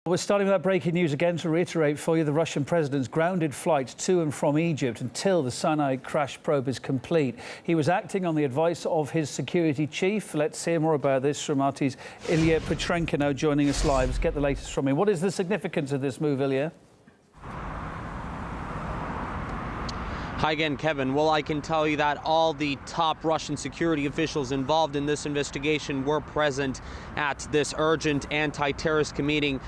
We're starting with that breaking news again to reiterate for you the Russian president's grounded flight to and from Egypt until the Sinai crash probe is complete. He was acting on the advice of his security chief. Let's hear more about this from RT's Ilya Petrenko now joining us live. Let's get the latest from him. What is the significance of this move, Ilya? Hi again, Kevin. Well, I can tell you that all the top Russian security officials involved in this investigation were present at this urgent anti-terrorist committee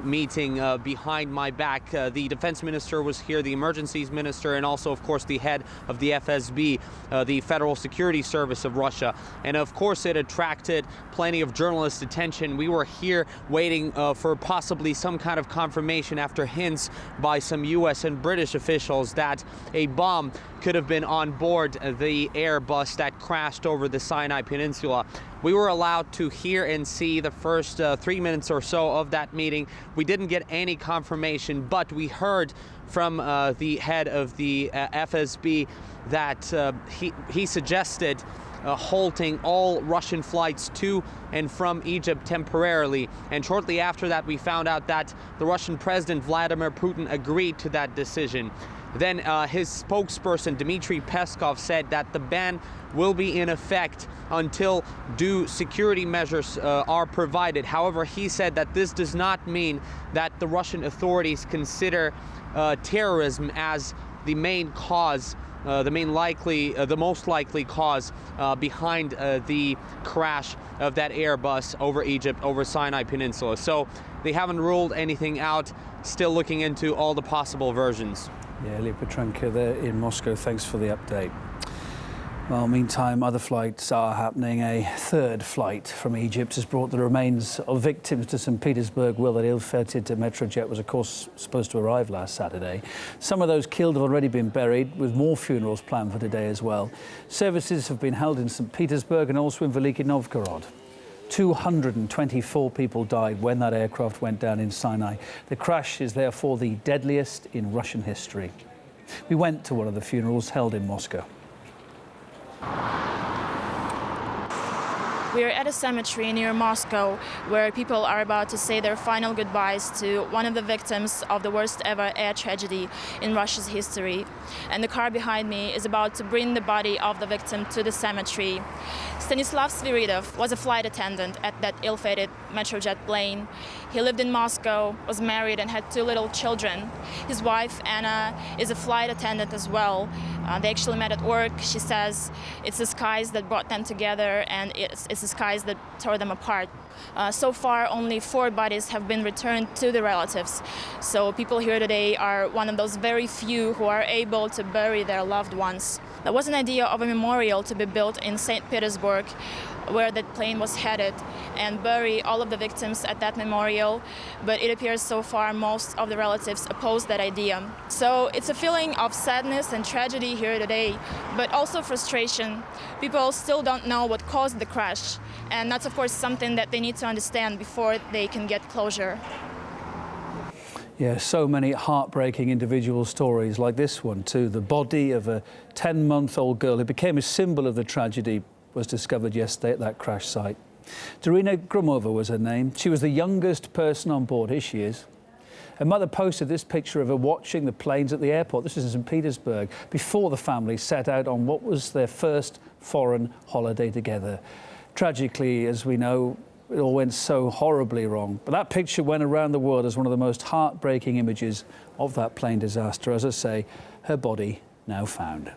meeting behind my back. The defense minister was here, the emergencies minister, and also, of course, the head of the FSB, the Federal Security Service of Russia. And of course, it attracted plenty of journalist attention. We were here waiting for possibly some kind of confirmation after hints by some U.S. and British officials that a bomb could have been on board the Airbus that crashed over the Sinai Peninsula. We were allowed to hear and see the first 3 minutes or so of that meeting. We didn't get any confirmation, but we heard from the head of the FSB that he suggested halting all Russian flights to and from Egypt temporarily. And shortly after that, we found out that the Russian President Vladimir Putin agreed to that decision. Then his spokesperson, Dmitry Peskov, said that the ban will be in effect until due security measures are provided. However, he said that this does not mean that the Russian authorities consider terrorism as the main cause, the most likely cause behind the crash of that Airbus over Egypt, over Sinai Peninsula. So they haven't ruled anything out, still looking into all the possible versions. Yeah, Ilya Petrenko there in Moscow. Thanks for the update. Well, meantime, other flights are happening. A third flight from Egypt has brought the remains of victims to St. Petersburg. Well, that ill-fated Metrojet was, of course, supposed to arrive last Saturday. Some of those killed have already been buried, with more funerals planned for today as well. Services have been held in St. Petersburg and also in Veliki Novgorod. 224 people died when that aircraft went down in Sinai. The crash is therefore the deadliest in Russian history. We went to one of the funerals held in Moscow. We are at a cemetery near Moscow where people are about to say their final goodbyes to one of the victims of the worst ever air tragedy in Russia's history. And the car behind me is about to bring the body of the victim to the cemetery. Stanislav Sviridov was a flight attendant at that ill-fated Metrojet plane. He lived in Moscow, was married and had 2 little children. His wife, Anna, is a flight attendant as well. They actually met at work. She says it's the skies that brought them together, and it's the skies that tore them apart. So far, only 4 bodies have been returned to the relatives. So people here today are one of those very few who are able to bury their loved ones. There was an idea of a memorial to be built in St. Petersburg, where that plane was headed, and bury all of the victims at that memorial, but it appears so far most of the relatives oppose that idea. So it's a feeling of sadness and tragedy here today, but also frustration. People still don't know what caused the crash, and that's of course something that they need to understand before they can get closure. Yeah, so many heartbreaking individual stories like this one too. The body of a 10-month-old girl who became a symbol of the tragedy was discovered yesterday at that crash site. Darina Grumova was her name. She was the youngest person on board. Here she is. Her mother posted this picture of her watching the planes at the airport. This is in St. Petersburg, before the family set out on what was their first foreign holiday together. Tragically, as we know, it all went so horribly wrong. But that picture went around the world as one of the most heartbreaking images of that plane disaster. As I say, her body now found.